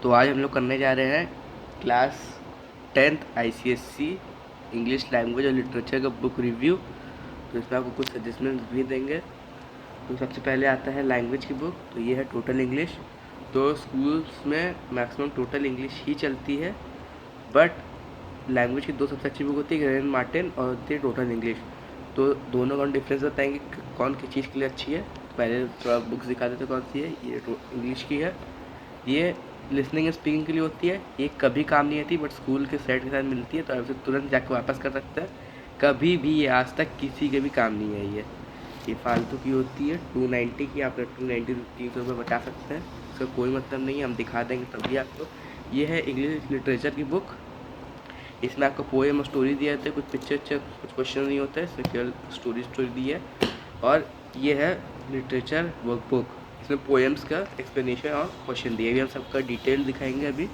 तो आज हम लोग करने जा रहे हैं class 10th ICSE English language और लिटरेचर का बुक रिव्यू। तो इसमें आपको कुछ सजेशंस भी देंगे। तो सबसे पहले आता है लैंग्वेज की बुक, तो ये है टोटल इंग्लिश। तो स्कूल्स में मैक्सिमम टोटल इंग्लिश ही चलती है, बट लैंग्वेज की दो सबसे अच्छी बुक होती है, ग्रेन मार्टिन और होती है टोटल इंग्लिश। तो दोनों का डिफरेंस बताएंगे कौन किस चीज़ के लिए अच्छी है। पहले थोड़ा बुक्स दिखा देते कौन सी है। ये इंग्लिश की है, ये लिसनिंग एंड स्पीकिंग के लिए होती है। ये कभी काम नहीं आती, बट स्कूल के सेट के साथ मिलती है, तो आप इसे तुरंत जाकर वापस कर सकते हैं। कभी भी ये आज तक किसी के भी काम नहीं आई है। ये फालतू की होती है, 290 की। आप 290 ₹300 बचा सकते हैं, इसका कोई मतलब नहीं है, हम दिखा देंगे तभी आपको। ये है इंग्लिश लिटरेचर की बुक। इसमें आपको पोएम और स्टोरी दिया जाता है, कुछ पिक्चर कुछ क्वेश्चन नहीं होते, इसमें केवल स्टोरी दी है। और ये है लिटरेचर वर्कबुक, इसमें पोएम्स का एक्सप्लेनेशन और क्वेश्चन दिए भी, हम सबका डिटेल दिखाएंगे अभी।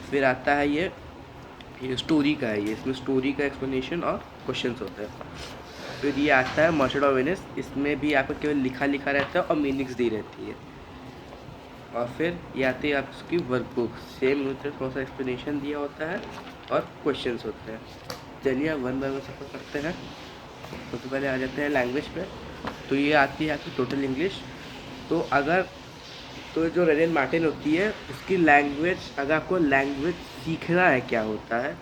फिर आता है ये स्टोरी का है, ये इसमें स्टोरी का एक्सप्लेनेशन और क्वेश्चन होते हैं। फिर ये आता है मर्चेंट ऑफ वेनिस, इसमें भी आपको केवल लिखा रहता है और मीनिंग्स दी रहती है। और फिर ये आती है आपकी वर्कबुक, सेम थोड़ा सा एक्सप्लेनेशन दिया होता है और क्वेश्चंस होते हैं। चलिए अब वन बाय वन सफर करते हैं। सबसे पहले आ जाते हैं लैंग्वेज पे। तो ये आती है आपकी टोटल इंग्लिश। तो जो रेनिन मार्टिन होती है उसकी लैंग्वेज, अगर आपको लैंग्वेज सीखना है क्या होता है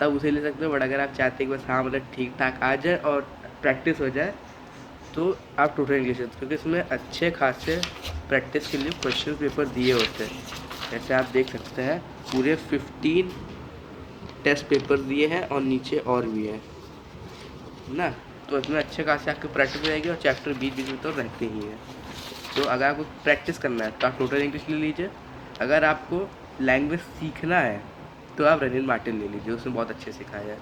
तब उसे ले सकते हो, बट अगर आप चाहते हैं कि बस हाँ मतलब ठीक ठाक आ जाए और प्रैक्टिस हो जाए तो आप टोटल इंग्लिश, क्योंकि इसमें अच्छे खासे प्रैक्टिस के लिए क्वेश्चन पेपर दिए होते हैं। जैसे आप देख सकते हैं पूरे 15 टेस्ट पेपर दिए हैं और नीचे और भी है ना। तो इसमें अच्छे खासे आपकी प्रैक्टिस रहेगी और चैप्टर बीच बीच में तो रहते ही हैं। तो अगर आपको प्रैक्टिस करना है तो आप टोटल इंग्लिश ले लीजिए। अगर आपको लैंग्वेज सीखना है तो आप रेनिन मार्टिन ले लीजिए, उसमें बहुत अच्छे सिखाया है।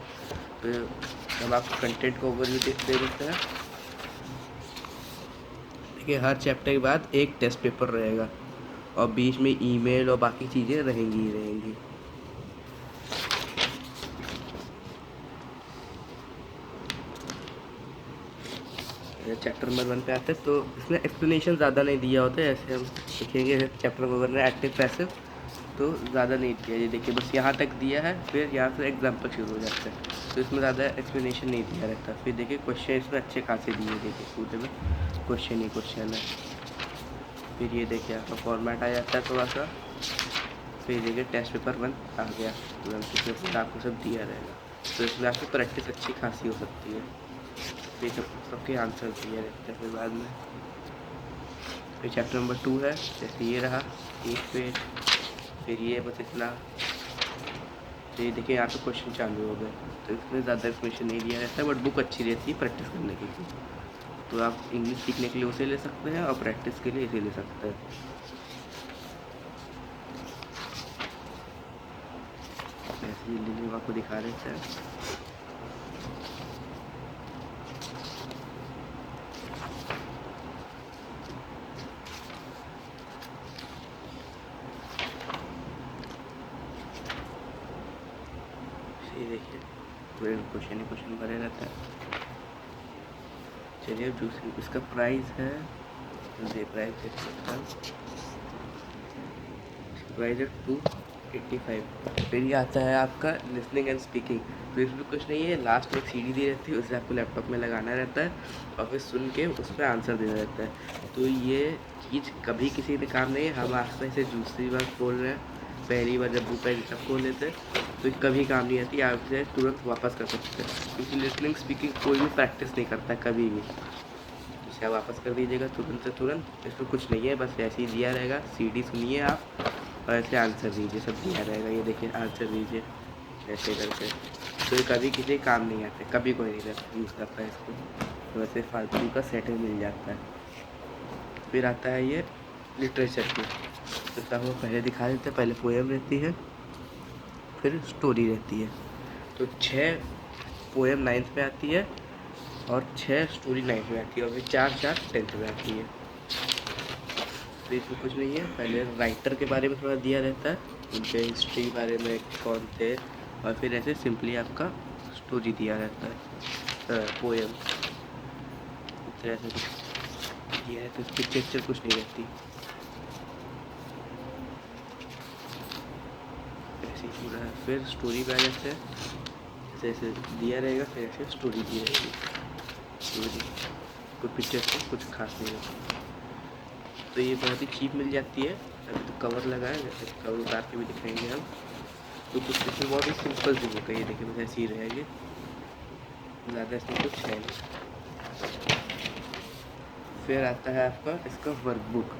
तो हम आपको कंटेंट को ओवरव्यू दे देते हैं। देखिए हर चैप्टर के बाद एक टेस्ट पेपर रहेगा और बीच में ईमेल और बाकी चीज़ें रहेंगी ही रहेंगी। चैप्टर नंबर 1 पे आते हैं तो इसमें एक्सप्लेनेशन ज़्यादा नहीं दिया होता है। ऐसे हम देखेंगे चैप्टर नंबर 1 में एक्टिव पैसिव, तो ज़्यादा नहीं दिया। ये देखिए बस यहाँ तक दिया है, फिर यहाँ से एग्जाम्पल शुरू हो जाते हैं, तो इसमें ज़्यादा एक्सप्लेनेशन नहीं दिया रहता। फिर देखिए क्वेश्चन इसमें अच्छे खासे दिए, देखिए पूरे में क्वेश्चन ही क्वेश्चन है। फिर ये देखिए आपका फॉर्मेट आ जाता है थोड़ा सा। फिर देखिए टेस्ट पेपर 1 आ गया, तो आपको सब दिया रहेगा, तो इसमें आपकी प्रैक्टिस अच्छी खासी हो सकती है। फिर सबके आंसर दिए रहते हैं। फिर बाद में फिर चैप्टर नंबर 2 है, जैसे ये रहा एक पेज, फिर ये बस इतना। तो ये देखिए यहाँ पे क्वेश्चन चालू हो गए, तो इसमें ज़्यादा इन्फॉर्मेशन नहीं दिया रहता है, बट बुक अच्छी रहती है प्रैक्टिस करने के लिए। तो आप इंग्लिश सीखने के लिए उसे ले सकते हैं और प्रैक्टिस के लिए इसे ले सकते हैं। ऐसे ही आपको दिखा रहे हैं। ये देखिए पूरे क्वेश्चन ही क्वेश्चन भरे रहता है। चलिए अब दूसरी, इसका प्राइस है, प्राइस है 285। फिर ये आता है आपका लिसनिंग एंड स्पीकिंग। तो इसमें कुछ नहीं है, लास्ट में एक सीडी दी रहती है, उसे आपको लैपटॉप में लगाना रहता है और फिर सुन के उस पर आंसर देना रहता है। तो ये चीज़ कभी किसी ने काम नहीं है, हम आज से दूसरी बार खोल रहे हैं। पहली बार जब बुक आई तब खोल लेते हैं, तो कभी काम नहीं आती, आप इसे तुरंत वापस कर सकते हैं, क्योंकि लिसनिंग स्पीकिंग कोई भी प्रैक्टिस नहीं करता कभी भी। इसे आप वापस कर दीजिएगा तुरंत से तुरंत, इसमें कुछ नहीं है, बस ऐसे ही दिया रहेगा। सीडी सुनिए आप और ऐसे आंसर दीजिए, सब दिया रहेगा। ये देखिए आंसर दीजिए ऐसे करके। तो ये कभी किसी काम नहीं आते, कभी कोई नहीं यूज़ करता है इसको, तो वैसे फालतू का सेट मिल जाता है। फिर आता है ये लिटरेचर की, तो सब वो पहले दिखा देते हैं। पहले पोएम रहती है, फिर स्टोरी रहती है। तो 6 पोएम 9th में आती है और 6 स्टोरी 9th में आती है, और फिर 4 10th में आती है। तो इसमें कुछ नहीं है, पहले राइटर के बारे में थोड़ा दिया रहता है, उनके हिस्ट्री बारे में कौन थे, और फिर ऐसे सिंपली आपका स्टोरी दिया रहता है, पोएम इस तरह से कुछ दिया है। तो पिक्चर कुछ नहीं रहती। ऐसे ही पूरा है। फिर स्टोरी पे आ जाते हैं, जैसे ऐसे दिया रहेगा, फिर ऐसे स्टोरी दी रहेगी। स्टोरी कुछ पिक्चर से कुछ खास नहीं होता, तो ये बहुत ही चीप मिल जाती है। अभी तो कवर लगा है, जैसे कवर उतार के भी दिखाएंगे हम। तो कुछ इसमें बहुत ही सिंपल सी बुक है, ये देखिए बस ऐसी ही रहेगी, ज़्यादा इसमें कुछ है नहीं। फिर आता है आपका इसका वर्कबुक।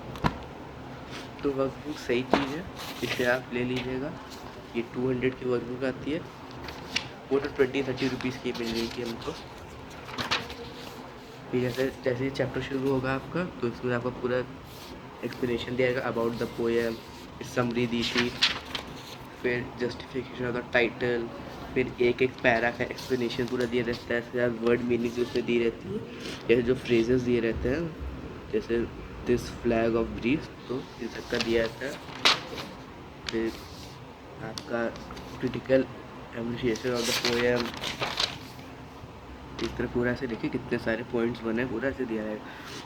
तो वर्कबुक सही चीज़ है, इसे आप ले लीजिएगा। ये 200 की वर्कबुक आती है, वो तो 20-30 रुपीज़ की मिल जाएगी हमको। फिर जैसे जैसे चैप्टर शुरू होगा आपका, तो इसमें आपका पूरा एक्सप्लेनेशन दिया जाएगा अबाउट द पोएम, समरी दी थी, फिर जस्टिफिकेशन ऑफ द टाइटल, फिर एक एक पैरा का एक्सप्लेनेशन पूरा दिया रहता है, इसके बाद वर्ड मीनिंग उसमें दी रहती है, जैसे जो फ्रेजेस दिए रहते हैं, जैसे दिस फ्लैग ऑफ ब्रीफ, तो इन सब का दिया रहता है। फिर आपका critical appreciation of the poem, इस तरह पूरा ऐसे देखिए कितने सारे पॉइंट्स बने, पूरा ऐसे दिया है।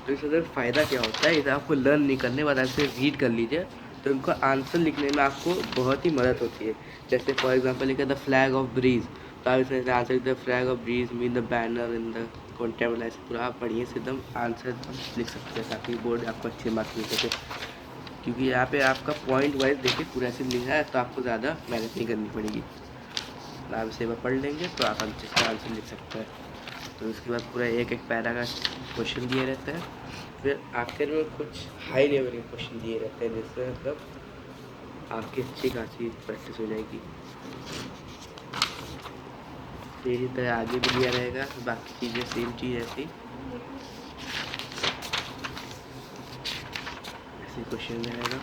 तो इससे अगर फ़ायदा क्या होता है, इसे आपको लर्न नहीं करने बाद ऐसे रीड कर लीजिए, तो इनको आंसर लिखने में आपको बहुत ही मदद होती है। जैसे फॉर एग्जांपल लिखा द फ्लैग ऑफ ब्रीज, तो आप इसमें आंसर लिखते हैं flag of breeze mean the banner in the contempt, ऐसे पूरा आप पढ़िए से एकदम आंसर लिख सकते हैं, ताकि बोर्ड आपको अच्छे मार्क्स मिल सके। क्योंकि यहाँ पे आपका पॉइंट वाइज देखिए पूरा ऐसे लिखा है, तो आपको ज़्यादा मेहनत नहीं करनी पड़ेगी। आप इसे पढ़ लेंगे तो आप अच्छे से आंसर लिख सकते हैं। तो उसके बाद पूरा एक एक पैरा का क्वेश्चन दिए रहते हैं, फिर आखिर में कुछ हाई लेवल के क्वेश्चन दिए रहते हैं, जिससे मतलब आपकी अच्छी खासी प्रैक्टिस हो जाएगी। फिर इसी तरह आगे भी दिया रहेगा, बाकी चीज़ें सेम चीज़ ऐसी क्वेश्चन रहेगा,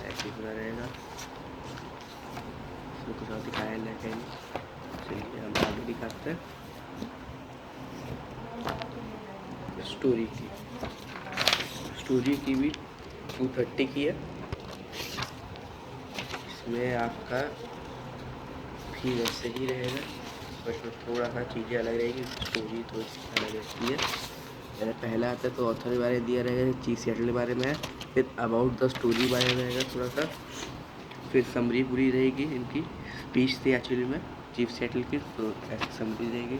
ऐसे पूरा रहेगा। इसमें कुछ और दिखाया नहीं कहीं, चलिए हम आगे दिखाते हैं। स्टोरी की भी 230 की है। इसमें आपका भी वैसे ही रहेगा, बस में थोड़ा सा चीज़ें अलग रहेगी, स्टोरी थोड़ी सी अलग रहती है। जैसे पहला आता है तो ऑथर के बारे में दिया रहेगा, चीफ सेटल के बारे में है, फिर अबाउट द स्टोरी बारे में रहेगा थोड़ा सा, फिर समरी पूरी रहेगी, इनकी स्पीच थी एक्चुअली में चीफ सेटल की, तो ऐसी समरी रहेगी।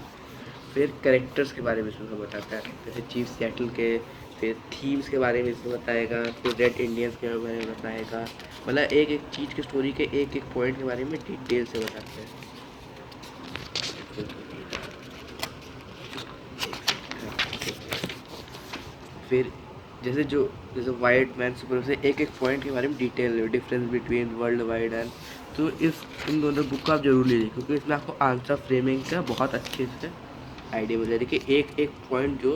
फिर कैरेक्टर्स के बारे में इसमें बताता है, जैसे चीफ सेटल के, फिर थीम्स के बारे में इसमें बताएगा, फिर रेड इंडियंस के बारे में बताएगा, मतलब एक एक चीज़ की स्टोरी के एक एक पॉइंट के बारे में डिटेल से बताते हैं। फिर जैसे वाइड मैन सुपर से एक एक पॉइंट के बारे में detail, difference between world wide and, तो इन दोनों बुक को आप जरूर लीजिए, क्योंकि इसमें आपको आंसर फ्रेमिंग का बहुत अच्छे से आइडिया मिल जाए कि एक एक पॉइंट जो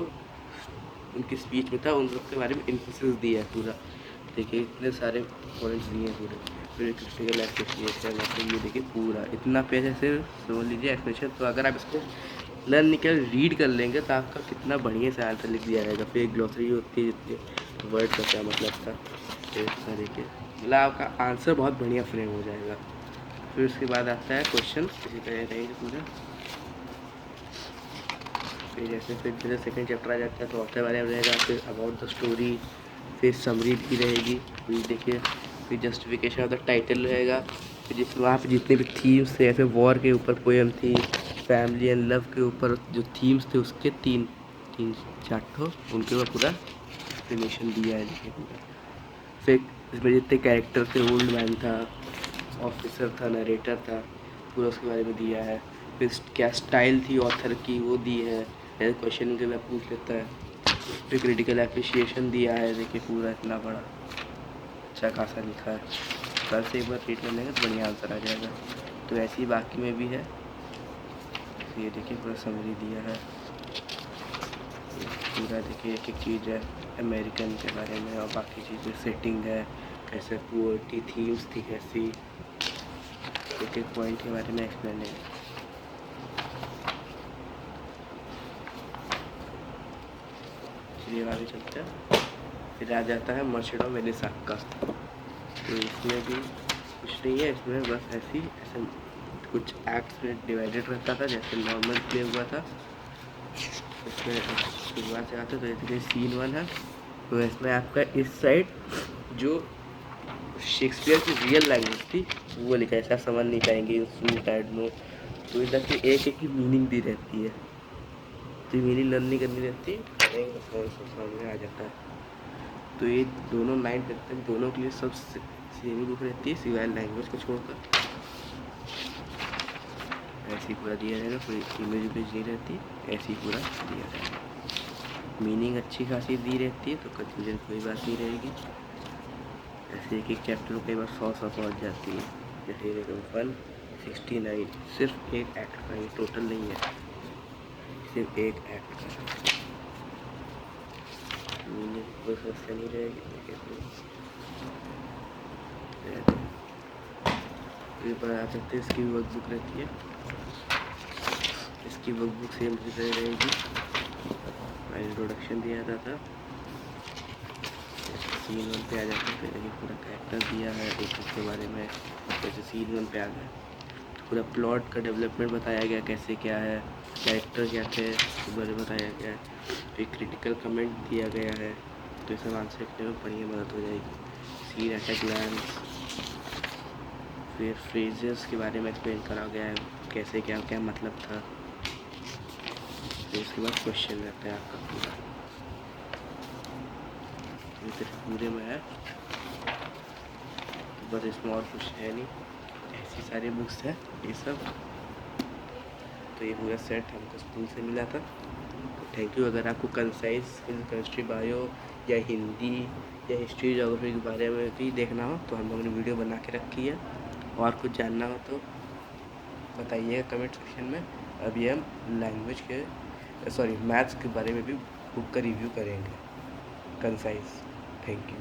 उनकी स्पीच में था उन सब के बारे में इन्फोसिस दिया है पूरा। देखिए इतने सारे पॉइंट्स दिए हैं पूरे, फिर क्रिटिकल एप्रिसिएशन, ये देखिए पूरा इतना पेज ऐसे समझ लीजिए एक्सप्लेनेशन। तो अगर आप इसको लर्न नहीं कर रीड कर लेंगे तो आपका कितना बढ़िया से आंसर लिख दिया जाएगा। फिर एक ग्लॉसरी होती है जितने वर्ड का क्या मतलब था, फिर देखिए मतलब आपका आंसर बहुत बढ़िया फ्रेम हो जाएगा। फिर उसके बाद आता है क्वेश्चन, इसी तरह रहेंगे पूरा। फिर जैसे सेकंड चैप्टर आ जाता है तो ऑथर बारे में रहेगा, फिर अबाउट द स्टोरी, फिर समरी भी रहेगी, फिर देखिए फिर जस्टिफिकेशन ऑफ द टाइटल रहेगा, फिर जिस वहाँ पे जितने भी थीम्स थे, ऐसे वॉर के ऊपर पोएम थी, फैमिली एंड लव के ऊपर जो थीम्स थे उसके तीन चार ठो उनके ऊपर पूरा एक्सप्लेनेशन दिया है देखिए पूरा। फिर इसमें जितने कैरेक्टर थे, ओल्ड मैन था, ऑफिसर था, नरेटर था, पूरा उसके बारे में दिया है। फिर क्या स्टाइल थी ऑथर की वो दी है, ऐसे क्वेश्चन के लिए पूछ लेता है। फिर क्रिटिकल एप्रिसिएशन दिया है, देखिए पूरा इतना बड़ा अच्छा खासा लिखा है, कल से एक बार रीड कर लेंगे तो बढ़िया आंसर आ जाएगा। तो ऐसे ही बाकी में भी है, ये देखिए पूरा समरी दिया है पूरा, देखिए एक एक चीज़ है अमेरिकन के बारे में, और बाकी चीज़ें सेटिंग है, कैसे पोअर्टी थीम्स थी कैसी, एक एक पॉइंट के बारे में एक्सप्लेन है। चलिए आगे चलते हैं। फिर आ जाता है मर्चेंट ऑफ वेनिस का, तो इसमें भी कुछ नहीं है, इसमें बस ऐसे कुछ एक्ट्स में डिवाइडेड रहता था, जैसे नॉर्मल प्ले हुआ था। इसमें शुरुआत से आते तो जैसे सीन 1 है, तो इसमें आपका इस साइड जो शेक्सपियर की रियल लैंग्वेज थी वो लिखा है, ऐसा समझ नहीं पाएंगे सूट एड नो। तो इधर से एक एक की मीनिंग दी रहती है, तो मीनिंग लर्न नहीं करनी रहती, तो समझ में आ जाता है। तो ये दोनों 9 तक दोनों के लिए सब सेम ही बुक रहती है सिवाय लैंग्वेज को छोड़कर। ऐसे ही पूरा दिया रहेगा, कोई इमेज उमेज नहीं रहती, ऐसे ही पूरा दिया रहेगा। मीनिंग अच्छी खासी दी रहती है, तो कंफ्यूजन कोई बात नहीं रहेगी। ऐसे एक एक चैप्टर में कई बार 100 पहुँच जाती है। जैसे देखो 169 सिर्फ एक एक्ट का, ये टोटल नहीं है, सिर्फ एक एक्ट का। मीनिंग कोई समस्या नहीं रहेगी। ये पर आ सकते हैं, इसकी वर्कबुक रहती है, इसकी वर्कबुक सेम रहेगी। इंट्रोडक्शन दिया जाता था, सीन 1 पे आ जाता है, फिर पूरा कैरेक्टर दिया है एक के बारे में। जैसे सीन 1 पे आ गया तो पूरा प्लॉट का डेवलपमेंट बताया गया, कैसे क्या है, कैरेक्टर क्या थे उसके बारे में बताया गया है। फिर क्रिटिकल कमेंट दिया गया है, तो ये सब आंसर लिखने में बढ़िया मदद हो जाएगी। सीन एट ए ग्लैंस, फिर फ्रेजेस के बारे में एक्सप्लेन करा गया है, कैसे क्या क्या मतलब था। फिर उसके बाद क्वेश्चन रहता है आपका पूरा, फिर पूरे में है। बस इसमें और कुछ है नहीं, ऐसी सारी बुक्स है ये सब। तो ये पूरा सेट हमको स्कूल से मिला था। तो थैंक यू। अगर आपको कंसाइज केमिस्ट्री बायो या हिंदी या हिस्ट्री जोग्राफी के बारे में भी देखना हो तो हम लोगों ने वीडियो बना के रखी है, और कुछ जानना हो तो बताइएगा कमेंट सेक्शन में। अभी हम लैंग्वेज के मैथ्स के बारे में भी बुक का रिव्यू करेंगे कंसाइज। Thank you.